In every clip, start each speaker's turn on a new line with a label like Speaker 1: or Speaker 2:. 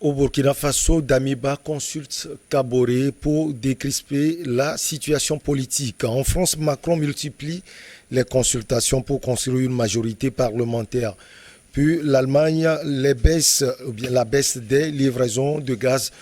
Speaker 1: Au Burkina Faso, Damiba consulte Kaboré pour décrisper la situation politique. En France, Macron multiplie les consultations pour construire une majorité parlementaire. Puis l'Allemagne, la baisse des livraisons de gaz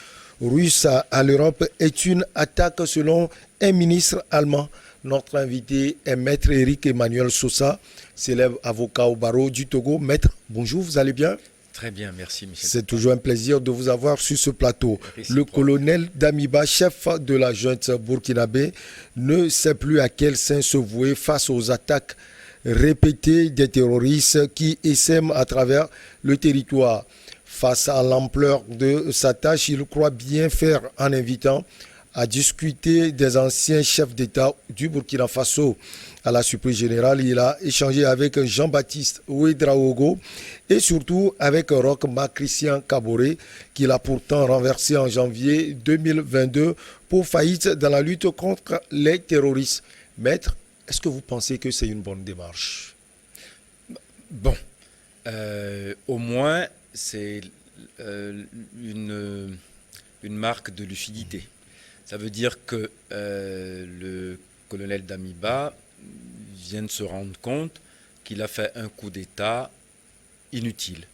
Speaker 1: russe à l'Europe est une attaque selon un ministre allemand. Notre invité est Maître Éric Emmanuel Sosa, célèbre avocat au barreau du Togo. Maître, bonjour, vous allez bien?
Speaker 2: Très bien, merci Michel.
Speaker 1: C'est toujours un plaisir de vous avoir sur ce plateau. Le colonel Damiba, chef de la junte burkinabé, ne sait plus à quel sein se vouer face aux attaques répétées des terroristes qui essaiment à travers le territoire. Face à l'ampleur de sa tâche, il croit bien faire en invitant à discuter des anciens chefs d'État du Burkina Faso. À la surprise générale, il a échangé avec Jean-Baptiste Ouédraogo et surtout avec Roch Marc Christian Kaboré, qu'il a pourtant renversé en janvier 2022 pour faillite dans la lutte contre les terroristes. Maître, est-ce que vous pensez que c'est une bonne démarche?
Speaker 2: Bon, au moins, c'est une marque de lucidité. Ça veut dire que le colonel Damiba vient de se rendre compte qu'il a fait un coup d'État inutile.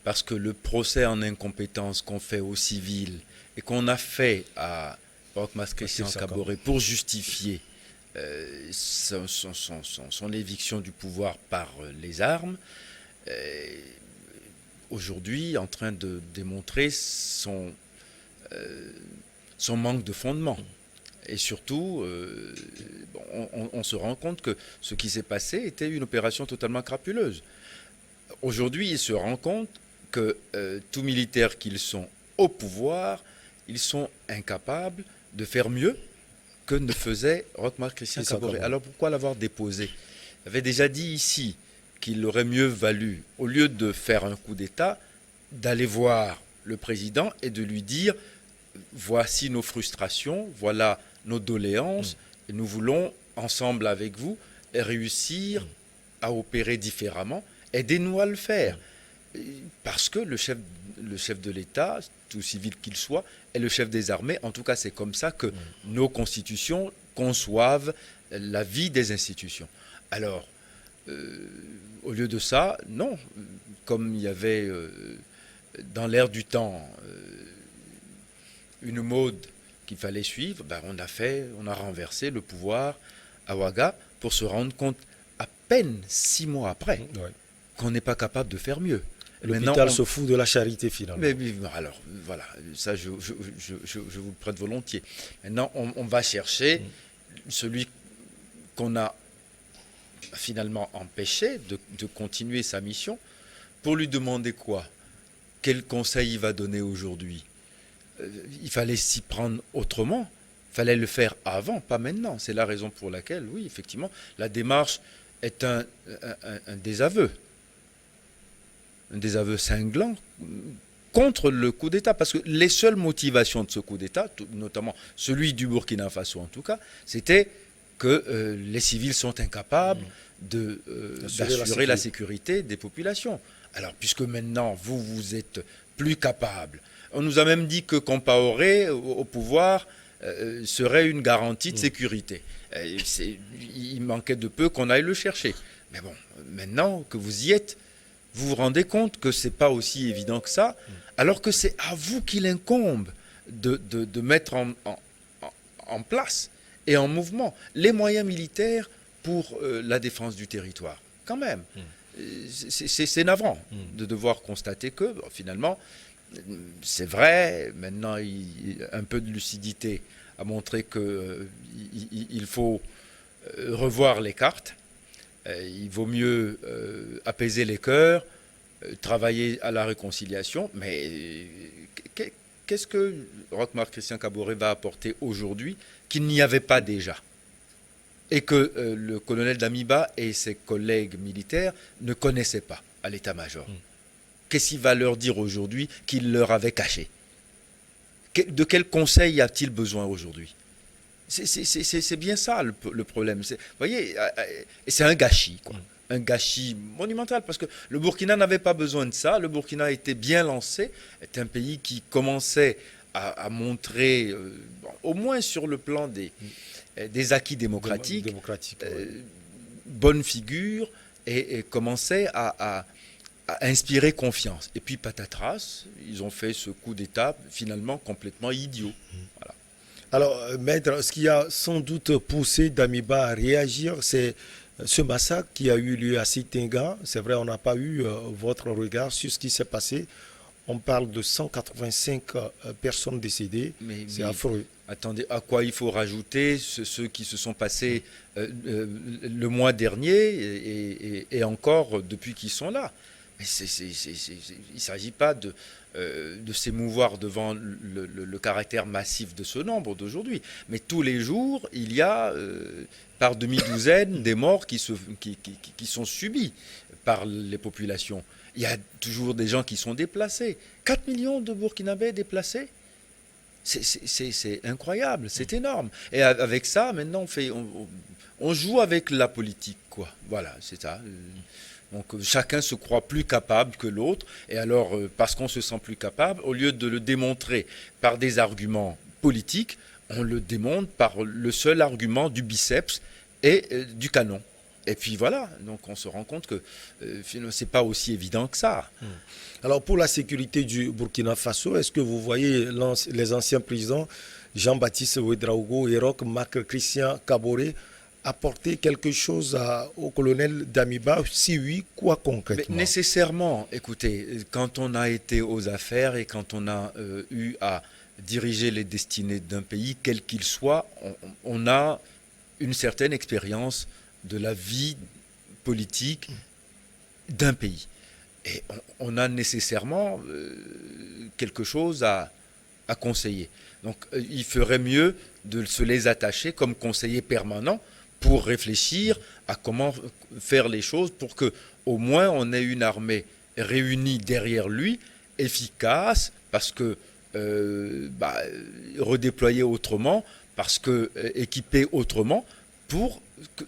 Speaker 2: Parce que le procès en incompétence qu'on fait aux civils et qu'on a fait à Roch Marc Christian Kaboré pour justifier son éviction du pouvoir par les armes, aujourd'hui en train de démontrer son manque de fondement. Et surtout, on se rend compte que ce qui s'est passé était une opération totalement crapuleuse. Aujourd'hui, il se rend compte que tous militaires qu'ils sont au pouvoir, ils sont incapables de faire mieux que ne faisait Roch Marc Christian Kaboré. Alors pourquoi l'avoir déposé? Il avait déjà dit ici qu'il aurait mieux valu, au lieu de faire un coup d'État, d'aller voir le président et de lui dire: voici nos frustrations, voilà nos doléances, et nous voulons, ensemble avec vous, réussir à opérer différemment. Aidez-nous à le faire. Parce que le chef de l'État, tout civil qu'il soit, est le chef des armées. En tout cas, c'est comme ça que nos constitutions conçoivent la vie des institutions. Alors, au lieu de ça, non. Comme il y avait dans l'air du temps une mode qu'il fallait suivre, on a renversé le pouvoir à Ouaga pour se rendre compte à peine 6 mois après qu'on n'est pas capable de faire mieux.
Speaker 1: L'hôpital se fout de la charité finalement.
Speaker 2: Mais alors voilà, ça je vous le prête volontiers. Maintenant on va chercher celui qu'on a finalement empêché de continuer sa mission pour lui demander quoi? Quel conseil il va donner aujourd'hui? Il fallait s'y prendre autrement. Il fallait le faire avant, pas maintenant. C'est la raison pour laquelle, oui, effectivement, la démarche est un désaveu. Un désaveu cinglant contre le coup d'État. Parce que les seules motivations de ce coup d'État, notamment celui du Burkina Faso en tout cas, c'était que les civils sont incapables d'assurer la sécurité des populations. Alors, puisque maintenant, vous êtes plus capable. On nous a même dit que Compaoré, au pouvoir, serait une garantie de sécurité. Il manquait de peu qu'on aille le chercher. Mais bon, maintenant que vous y êtes, vous vous rendez compte que ce n'est pas aussi évident que ça, alors que c'est à vous qu'il incombe de mettre en place et en mouvement les moyens militaires pour la défense du territoire. Quand même, c'est navrant de devoir constater que, finalement, c'est vrai, maintenant un peu de lucidité a montré qu'il faut revoir les cartes. Il vaut mieux apaiser les cœurs, travailler à la réconciliation. Mais qu'est-ce que Roch Marc Christian Kaboré va apporter aujourd'hui qu'il n'y avait pas déjà? Et que le colonel Damiba et ses collègues militaires ne connaissaient pas à l'état-major. Qu'est-ce qu'il va leur dire aujourd'hui qu'il leur avait caché? De quel conseil a-t-il besoin aujourd'hui? C'est bien ça le problème. Vous voyez, c'est un gâchis, quoi. un gâchis monumental, parce que le Burkina n'avait pas besoin de ça. Le Burkina était bien lancé, est un pays qui commençait à montrer, au moins sur le plan des acquis démocratiques, bonne figure, et commençait à inspirer confiance. Et puis patatras, ils ont fait ce coup d'État finalement complètement idiot. Voilà.
Speaker 1: Alors, maître, ce qui a sans doute poussé Damiba à réagir, c'est ce massacre qui a eu lieu à Sitinga. C'est vrai, on n'a pas eu votre regard sur ce qui s'est passé. On parle de 185 personnes décédées. C'est affreux.
Speaker 2: Attendez, à quoi il faut rajouter ceux qui se sont passés le mois dernier et encore depuis qu'ils sont là. Mais il ne s'agit pas de s'émouvoir devant le caractère massif de ce nombre d'aujourd'hui. Mais tous les jours, il y a par demi-douzaine des morts qui sont subis par les populations. Il y a toujours des gens qui sont déplacés. 4 millions de Burkinabés déplacés. C'est incroyable, c'est énorme. Et avec ça, maintenant, on joue avec la politique, quoi. Voilà, c'est ça. Donc chacun se croit plus capable que l'autre. Et alors, parce qu'on se sent plus capable, au lieu de le démontrer par des arguments politiques, on le démontre par le seul argument du biceps et du canon. Et puis voilà, donc on se rend compte que c'est pas aussi évident que ça.
Speaker 1: Alors pour la sécurité du Burkina Faso, est-ce que vous voyez les anciens présidents Jean-Baptiste Ouédraogo et Roch Marc Christian Kaboré apporter quelque chose au colonel Damiba? Si oui, quoi concrètement?
Speaker 2: Mais nécessairement, écoutez, quand on a été aux affaires et quand on a eu à diriger les destinées d'un pays, quel qu'il soit, on a une certaine expérience de la vie politique d'un pays. Et on a nécessairement quelque chose à conseiller. Donc il ferait mieux de se les attacher comme conseiller permanent pour réfléchir à comment faire les choses pour que au moins on ait une armée réunie derrière lui, efficace, parce que redéployée autrement, parce que équipée autrement, pour que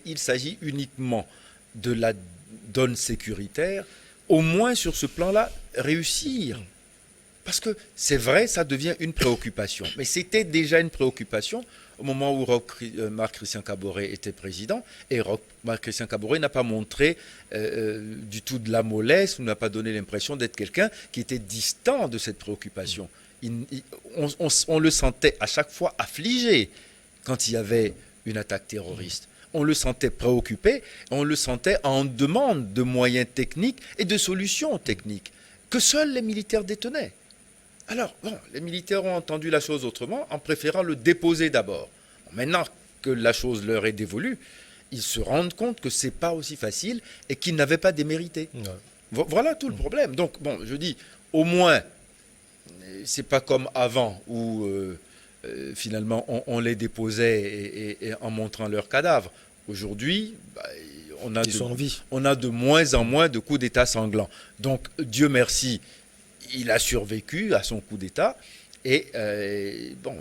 Speaker 2: il s'agit uniquement de la donne sécuritaire, au moins sur ce plan-là, réussir. Parce que c'est vrai, ça devient une préoccupation. Mais c'était déjà une préoccupation au moment où Marc Christian Kaboré était président. Et Marc Christian Kaboré n'a pas montré du tout de la mollesse, ou n'a pas donné l'impression d'être quelqu'un qui était distant de cette préoccupation. On le sentait à chaque fois affligé quand il y avait une attaque terroriste. On le sentait préoccupé, on le sentait en demande de moyens techniques et de solutions techniques que seuls les militaires détenaient. Alors, les militaires ont entendu la chose autrement en préférant le déposer d'abord. Maintenant que la chose leur est dévolue, ils se rendent compte que ce n'est pas aussi facile et qu'ils n'avaient pas démérité. Voilà tout le problème. Donc, je dis, au moins, c'est pas comme avant où finalement on les déposait et en montrant leurs cadavres. Aujourd'hui, on a de moins en moins de coups d'État sanglants. Donc, Dieu merci, il a survécu à son coup d'État et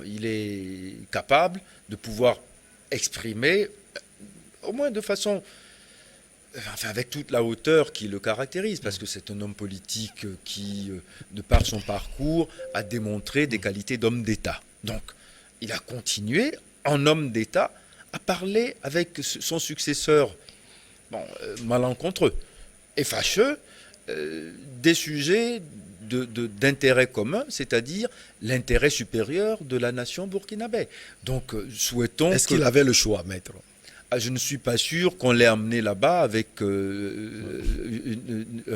Speaker 2: il est capable de pouvoir exprimer, au moins de façon, avec toute la hauteur qui le caractérise, parce que c'est un homme politique qui, de par son parcours, a démontré des qualités d'homme d'État. Donc, il a continué, en homme d'État, à parler avec son successeur, malencontreux et fâcheux, des sujets d'intérêt commun, c'est-à-dire l'intérêt supérieur de la nation burkinabé. Donc, souhaitons...
Speaker 1: Est-ce qu'il avait le choix, maître?
Speaker 2: Je ne suis pas sûr qu'on l'ait amené là-bas avec un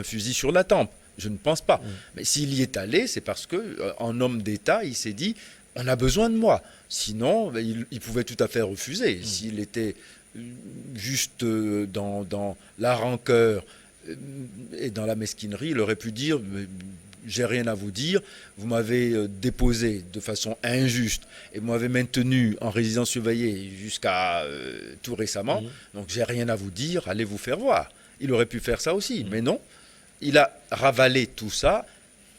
Speaker 2: fusil sur la tempe. Je ne pense pas. Mais s'il y est allé, c'est parce qu'en homme d'État, il s'est dit, on a besoin de moi. Sinon, il pouvait tout à fait refuser. S'il était juste dans la rancœur et dans la mesquinerie, il aurait pu dire... J'ai rien à vous dire, vous m'avez déposé de façon injuste et vous m'avez maintenu en résidence surveillée jusqu'à tout récemment, donc j'ai rien à vous dire, allez vous faire voir. Il aurait pu faire ça aussi, mais non. Il a ravalé tout ça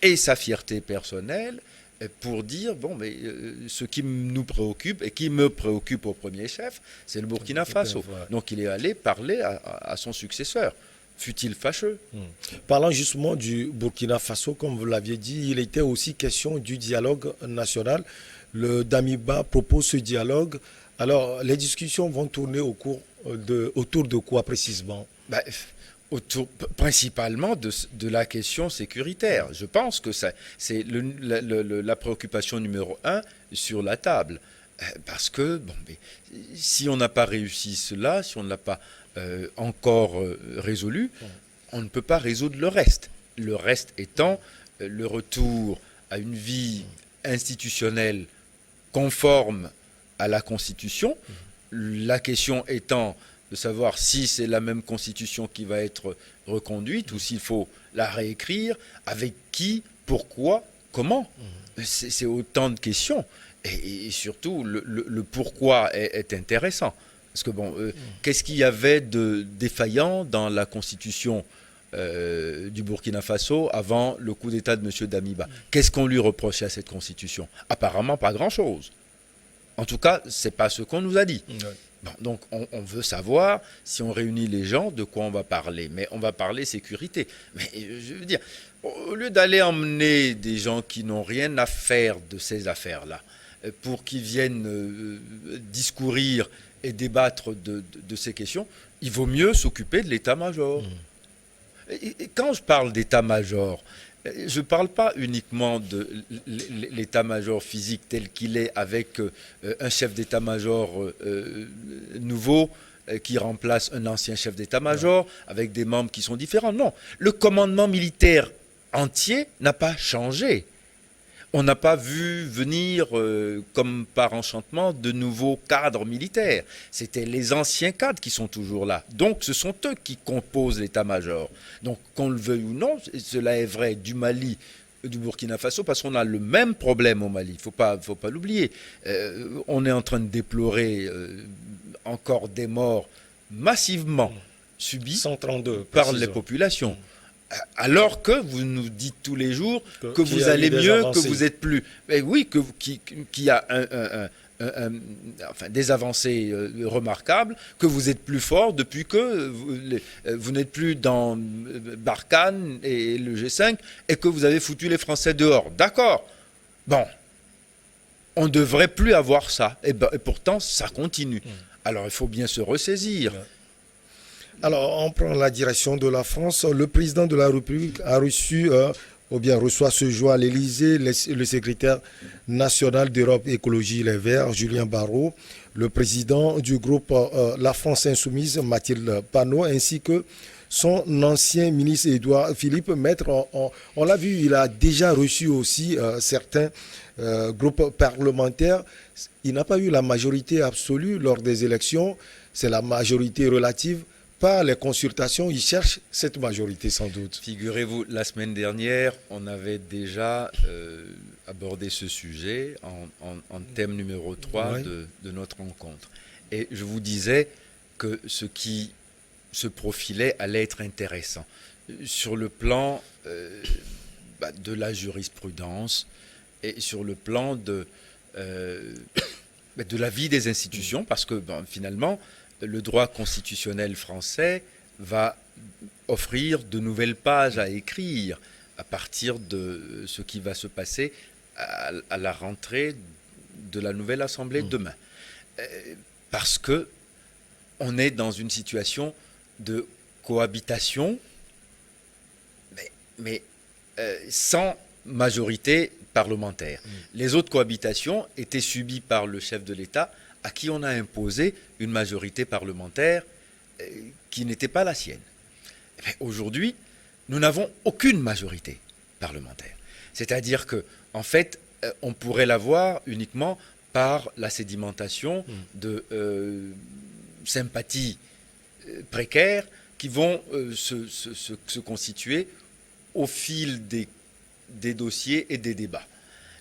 Speaker 2: et sa fierté personnelle pour dire, bon, mais ce qui nous préoccupe et qui me préoccupe au premier chef, c'est le Burkina Faso. Donc il est allé parler à son successeur. Fut-il fâcheux?
Speaker 1: Parlant justement du Burkina Faso, comme vous l'aviez dit, il était aussi question du dialogue national. Le Damiba propose ce dialogue. Alors, les discussions vont tourner autour de quoi précisément?
Speaker 2: Principalement de la question sécuritaire. Je pense que c'est la préoccupation numéro 1 sur la table. Parce que si on n'a pas réussi cela, si on ne l'a pas encore résolu, on ne peut pas résoudre le reste. Le reste étant le retour à une vie institutionnelle conforme à la Constitution. La question étant de savoir si c'est la même Constitution qui va être reconduite ou s'il faut la réécrire, avec qui, pourquoi, comment. C'est autant de questions. Et surtout, le pourquoi est intéressant. Parce que qu'est-ce qu'il y avait de défaillant dans la Constitution du Burkina Faso avant le coup d'État de M. Damiba? Qu'est-ce qu'on lui reprochait à cette Constitution? Apparemment, pas grand-chose. En tout cas, ce n'est pas ce qu'on nous a dit. Donc, on veut savoir, si on réunit les gens, de quoi on va parler. Mais on va parler sécurité. Mais je veux dire, au lieu d'aller emmener des gens qui n'ont rien à faire de ces affaires-là, pour qu'ils viennent discourir et débattre de ces questions, il vaut mieux s'occuper de l'état-major. Et quand je parle d'état-major, je ne parle pas uniquement de l'état-major physique tel qu'il est avec un chef d'état-major nouveau qui remplace un ancien chef d'état-major avec des membres qui sont différents. Non, le commandement militaire entier n'a pas changé. On n'a pas vu venir, comme par enchantement, de nouveaux cadres militaires. C'était les anciens cadres qui sont toujours là. Donc, ce sont eux qui composent l'état-major. Donc, qu'on le veuille ou non, cela est vrai du Mali, du Burkina Faso, parce qu'on a le même problème au Mali. Il ne faut pas l'oublier. On est en train de déplorer encore des morts massivement subies
Speaker 1: 132,
Speaker 2: par les populations. Alors que vous nous dites tous les jours que vous allez mieux, que vous êtes plus... Mais oui, qu'il y a des avancées remarquables, que vous êtes plus fort depuis que vous n'êtes plus dans Barkhane et le G5 et que vous avez foutu les Français dehors. D'accord. Bon. On ne devrait plus avoir ça. Et pourtant, ça continue. Alors, il faut bien se ressaisir.
Speaker 1: Alors, on prend la direction de la France. Le président de la République a reçu, reçoit ce jour à l'Élysée le secrétaire national d'Europe Écologie Les Verts, Julien Barrot, le président du groupe La France Insoumise, Mathilde Panot, ainsi que son ancien ministre Édouard Philippe. Maître, on l'a vu, il a déjà reçu aussi certains groupes parlementaires. Il n'a pas eu la majorité absolue lors des élections, c'est la majorité relative. Par les consultations, ils cherchent cette majorité sans doute.
Speaker 2: Figurez-vous, la semaine dernière, on avait déjà abordé ce sujet en thème numéro 3 de notre rencontre. Et je vous disais que ce qui se profilait allait être intéressant. Sur le plan de la jurisprudence et sur le plan de la vie des institutions, parce que finalement, le droit constitutionnel français va offrir de nouvelles pages à écrire à partir de ce qui va se passer à la rentrée de la nouvelle Assemblée demain. Parce que on est dans une situation de cohabitation, mais sans majorité parlementaire. Les autres cohabitations étaient subies par le chef de l'État, à qui on a imposé une majorité parlementaire qui n'était pas la sienne. Aujourd'hui, nous n'avons aucune majorité parlementaire. C'est-à-dire que, en fait, on pourrait l'avoir uniquement par la sédimentation de sympathies précaires qui vont se constituer au fil des dossiers et des débats.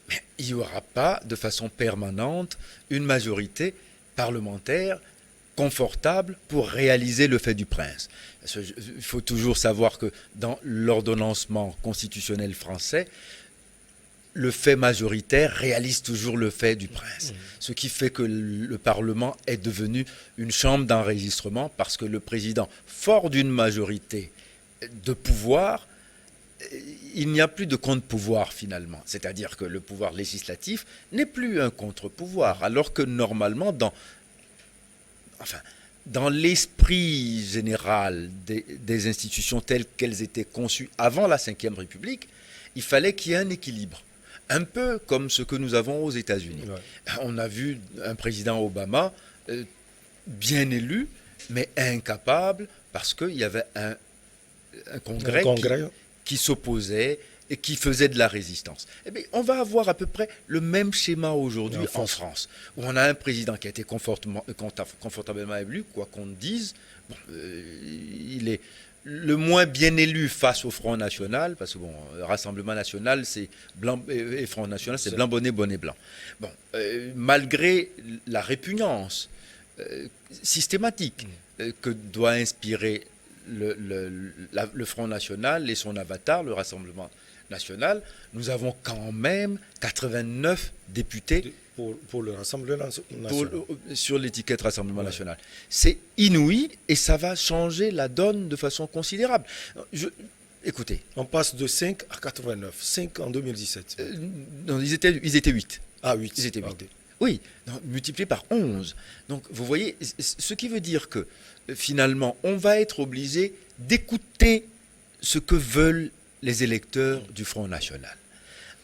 Speaker 2: Mais il n'y aura pas de façon permanente une majorité parlementaire confortable pour réaliser le fait du prince. Il faut toujours savoir que dans l'ordonnancement constitutionnel français, le fait majoritaire réalise toujours le fait du prince. Ce qui fait que le Parlement est devenu une chambre d'enregistrement parce que le président, fort d'une majorité de pouvoir, il n'y a plus de contre-pouvoir finalement. C'est-à-dire que le pouvoir législatif n'est plus un contre-pouvoir, alors que normalement, dans l'esprit général des institutions telles qu'elles étaient conçues avant la Ve République, il fallait qu'il y ait un équilibre. Un peu comme ce que nous avons aux États-Unis. Ouais. On a vu un président Obama bien élu, mais incapable parce qu'il y avait un congrès qui s'opposait et qui faisait de la résistance. Eh bien, on va avoir à peu près le même schéma aujourd'hui en France, où on a un président qui a été confortablement élu, quoi qu'on dise. Bon, il est le moins bien élu face au Front National, parce que bon, Rassemblement National, c'est blanc et Front National, c'est blanc bonnet, bonnet blanc. Bon, malgré la répugnance systématique que doit inspirer le Front National et son avatar, le Rassemblement National, nous avons quand même 89 députés
Speaker 1: pour le Rassemblement National.
Speaker 2: Sur l'étiquette Rassemblement National. C'est inouï et ça va changer la donne de façon considérable. Écoutez.
Speaker 1: On passe de 5 à 89. 5 en 2017.
Speaker 2: Non, ils étaient 8.
Speaker 1: Ah, 8.
Speaker 2: Ils étaient 8. Oui, multiplié par 11. Donc, vous voyez, ce qui veut dire que, finalement, on va être obligé d'écouter ce que veulent les électeurs du Front National.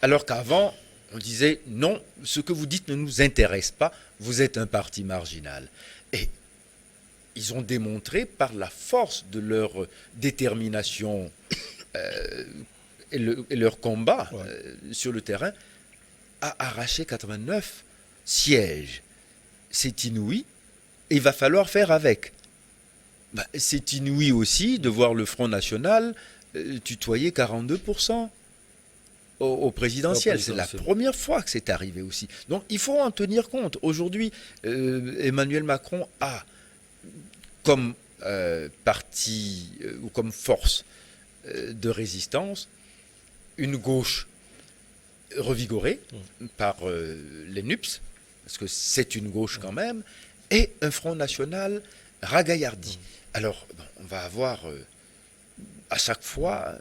Speaker 2: Alors qu'avant, on disait, non, ce que vous dites ne nous intéresse pas, vous êtes un parti marginal. Et ils ont démontré par la force de leur détermination et leur combat sur le terrain à arracher 89 sièges. C'est inouï et il va falloir faire avec. C'est inouï aussi de voir le Front National tutoyer 42% au présidentiel. C'est la première fois que c'est arrivé aussi. Donc il faut en tenir compte. Aujourd'hui, Emmanuel Macron a comme parti ou comme force de résistance une gauche revigorée par les NUPS, parce que c'est une gauche quand même, et un Front National ragaillardi. Alors, on va avoir à chaque fois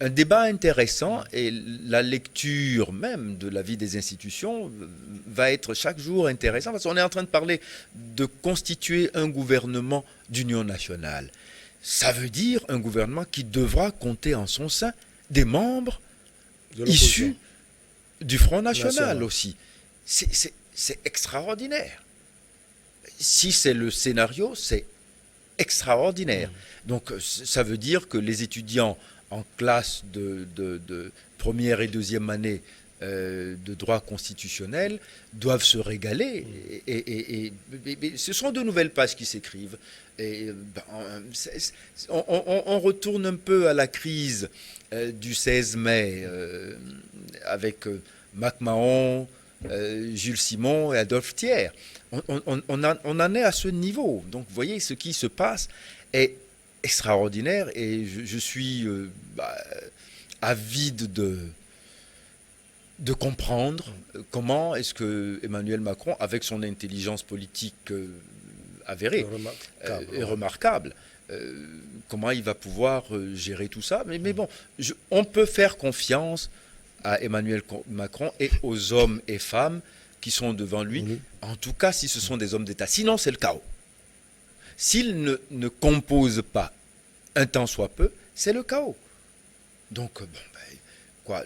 Speaker 2: un débat intéressant et la lecture même de la vie des institutions va être chaque jour intéressante parce qu'on est en train de parler de constituer un gouvernement d'union nationale. Ça veut dire un gouvernement qui devra compter en son sein des membres issus du Front National aussi. C'est extraordinaire. Si c'est le scénario, c'est extraordinaire. Donc ça veut dire que les étudiants en classe de première et deuxième année de droit constitutionnel doivent se régaler. Et ce sont de nouvelles pages qui s'écrivent. Et on retourne un peu à la crise du 16 mai avec Mac Mahon, Jules Simon et Adolphe Thiers. On en est à ce niveau. Donc vous voyez, ce qui se passe est extraordinaire et je suis avide de comprendre comment est-ce que Emmanuel Macron, avec son intelligence politique avérée et remarquable, comment il va pouvoir gérer tout ça. Mais bon, on peut faire confiance à Emmanuel Macron et aux hommes et femmes qui sont devant lui, en tout cas si ce sont des hommes d'État. Sinon, c'est le chaos. S'il ne compose pas un tant soit peu, c'est le chaos. Donc,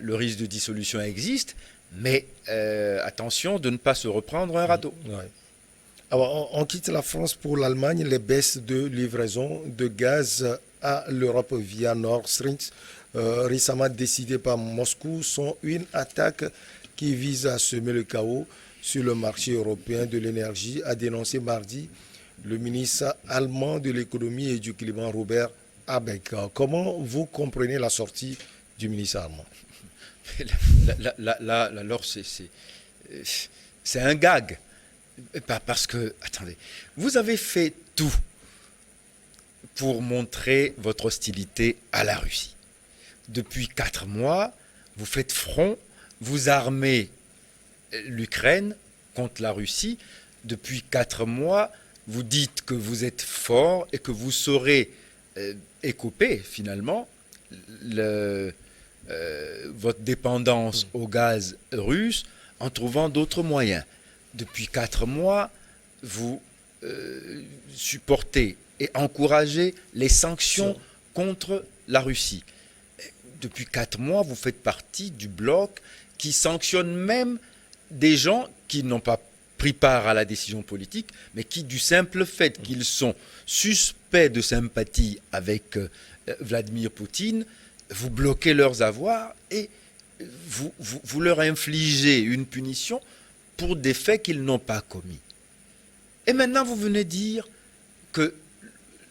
Speaker 2: le risque de dissolution existe, mais attention de ne pas se reprendre un radeau.
Speaker 1: Alors, on quitte la France pour l'Allemagne. Les baisses de livraison de gaz à l'Europe via Nord Stream, récemment décidées par Moscou, sont une attaque qui vise à semer le chaos sur le marché européen de l'énergie, a dénoncé mardi le ministre allemand de l'économie et du climat, Robert Habeck. Comment vous comprenez la sortie du ministre allemand?
Speaker 2: Alors, c'est un gag. Parce que, attendez, vous avez fait tout pour montrer votre hostilité à la Russie. Depuis 4 mois, vous faites front, vous armez l'Ukraine contre la Russie. Depuis 4 mois, vous dites que vous êtes fort et que vous saurez écoper finalement votre dépendance au gaz russe en trouvant d'autres moyens. Depuis 4 mois, vous supportez et encouragez les sanctions contre la Russie. Depuis 4 mois, vous faites partie du bloc qui sanctionne même des gens qui n'ont pas pris part à la décision politique, mais qui, du simple fait qu'ils sont suspects de sympathie avec Vladimir Poutine, vous bloquez leurs avoirs et vous leur infligez une punition pour des faits qu'ils n'ont pas commis. Et maintenant, vous venez dire que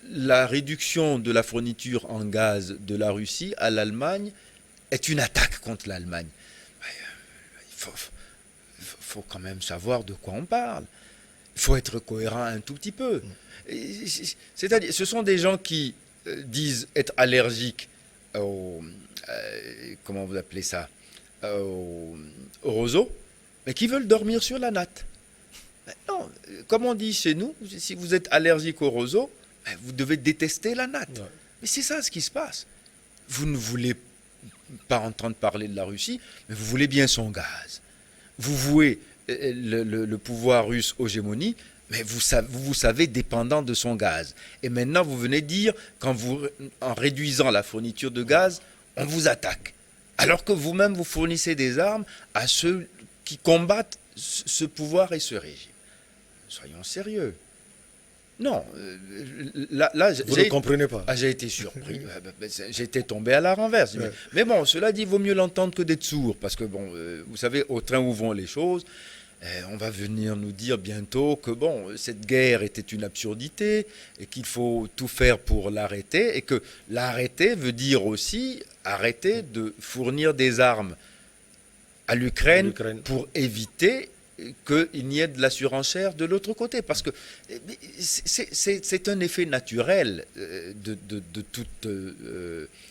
Speaker 2: la réduction de la fourniture en gaz de la Russie à l'Allemagne est une attaque contre l'Allemagne. Il faut quand même savoir de quoi on parle. Il faut être cohérent un tout petit peu. C'est-à-dire, ce sont des gens qui disent être allergiques au... comment vous appelez ça, au roseau, mais qui veulent dormir sur la natte. Non, comme on dit chez nous, si vous êtes allergique au roseau, vous devez détester la natte. Ouais. Mais c'est ça ce qui se passe. Vous ne voulez pas entendre parler de la Russie, mais vous voulez bien son gaz. Vous vouez le pouvoir russe aux gémonies, mais vous savez dépendant de son gaz. Et maintenant, vous venez dire en réduisant la fourniture de gaz, on vous attaque. Alors que vous-même, vous fournissez des armes à ceux qui combattent ce pouvoir et ce régime. Soyons sérieux. Non, là
Speaker 1: vous ne comprenez pas.
Speaker 2: J'ai été surpris. J'étais tombé à la renverse. Ouais. Mais bon, cela dit, il vaut mieux l'entendre que d'être sourd. Parce que, bon, vous savez, au train où vont les choses, on va venir nous dire bientôt que, bon, cette guerre était une absurdité et qu'il faut tout faire pour l'arrêter. Et que l'arrêter veut dire aussi arrêter de fournir des armes à l'Ukraine pour éviter qu'il n'y ait de la surenchère de l'autre côté. Parce que c'est un effet naturel de toute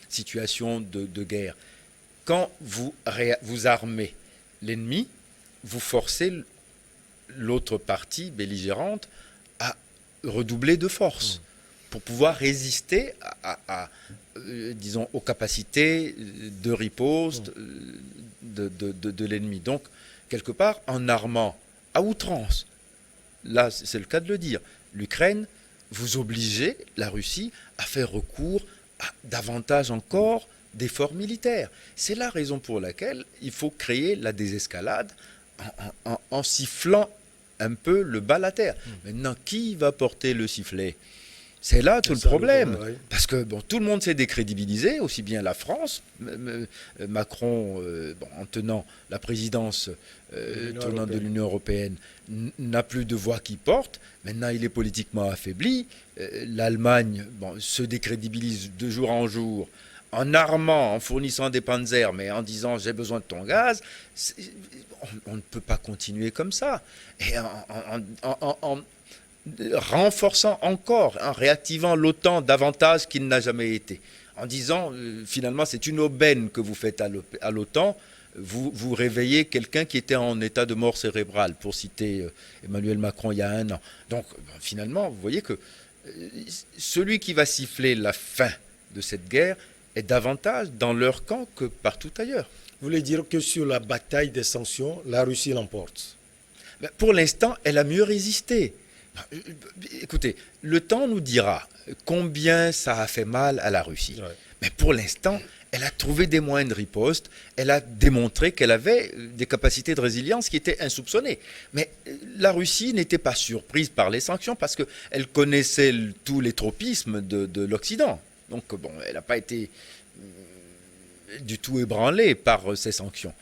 Speaker 2: situation de guerre. Quand vous armez l'ennemi, vous forcez l'autre partie belligérante à redoubler de force pour pouvoir résister disons, aux capacités de riposte de l'ennemi. Donc, quelque part, en armant à outrance, là c'est le cas de le dire, l'Ukraine, vous obligez la Russie à faire recours à davantage encore d'efforts militaires. C'est la raison pour laquelle il faut créer la désescalade en sifflant un peu le bal à terre. Maintenant, qui va porter le sifflet ? C'est là tout le problème, parce que bon, tout le monde s'est décrédibilisé, aussi bien la France, Macron, en tenant la présidence tournante de l'Union européenne, n'a plus de voix qui porte, maintenant il est politiquement affaibli, l'Allemagne se décrédibilise de jour en jour, en armant, en fournissant des panzers, mais en disant j'ai besoin de ton gaz, on ne peut pas continuer comme ça. Et en renforçant encore, en réactivant l'OTAN davantage qu'il n'a jamais été. En disant, finalement, c'est une aubaine que vous faites à l'OTAN, vous réveillez quelqu'un qui était en état de mort cérébrale, pour citer Emmanuel Macron il y a 1 an. Donc, finalement, vous voyez que celui qui va siffler la fin de cette guerre est davantage dans leur camp que partout ailleurs.
Speaker 1: Vous voulez dire que sur la bataille des sanctions, la Russie l'emporte ?
Speaker 2: Pour l'instant, elle a mieux résisté. Écoutez, le temps nous dira combien ça a fait mal à la Russie. Ouais. Mais pour l'instant, elle a trouvé des moyens de riposte, elle a démontré qu'elle avait des capacités de résilience qui étaient insoupçonnées. Mais la Russie n'était pas surprise par les sanctions parce qu'elle connaissait tous les tropismes de l'Occident. Donc, bon, elle n'a pas été du tout ébranlée par ces sanctions.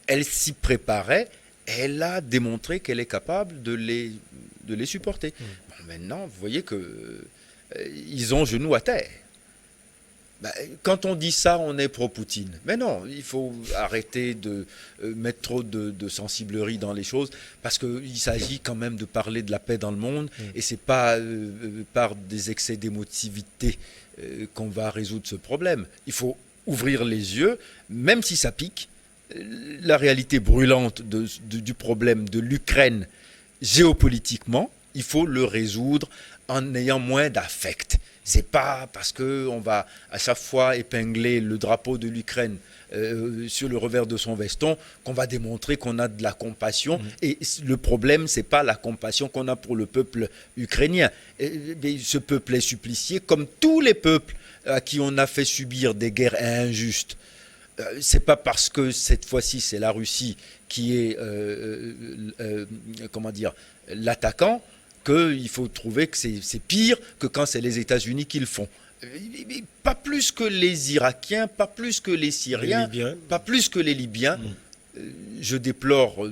Speaker 2: Elle s'y préparait, elle a démontré qu'elle est capable de les supporter. Bon, maintenant, vous voyez qu'ils ont genou à terre. Quand on dit ça, on est pro-Poutine. Mais non, il faut arrêter de mettre trop de sensiblerie dans les choses, parce qu'il s'agit quand même de parler de la paix dans le monde, et ce n'est pas par des excès d'émotivité qu'on va résoudre ce problème. Il faut ouvrir les yeux, même si ça pique, la réalité brûlante du problème de l'Ukraine géopolitiquement, il faut le résoudre en ayant moins d'affect. C'est pas parce qu'on va à chaque fois épingler le drapeau de l'Ukraine sur le revers de son veston qu'on va démontrer qu'on a de la compassion. Et le problème, c'est pas la compassion qu'on a pour le peuple ukrainien. Ce peuple est supplicié comme tous les peuples à qui on a fait subir des guerres injustes. C'est pas parce que cette fois-ci c'est la Russie qui est l'attaquant qu'il faut trouver que c'est pire que quand c'est les États-Unis qui le font. Pas plus que les Irakiens, pas plus que les Syriens, pas plus que les Libyens. Je déplore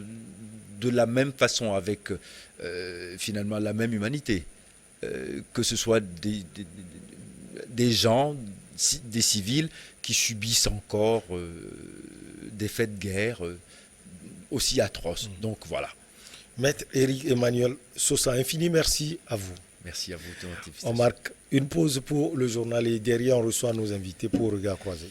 Speaker 2: de la même façon, avec finalement la même humanité, que ce soit des gens, des civils qui subissent encore des faits de guerre aussi atroces. Donc voilà.
Speaker 1: Maître Éric Emmanuel Sosa, infini merci à vous.
Speaker 2: Merci à vous de votre invitation.
Speaker 1: On marque une pause pour le journal et derrière on reçoit nos invités pour Regard Croisé.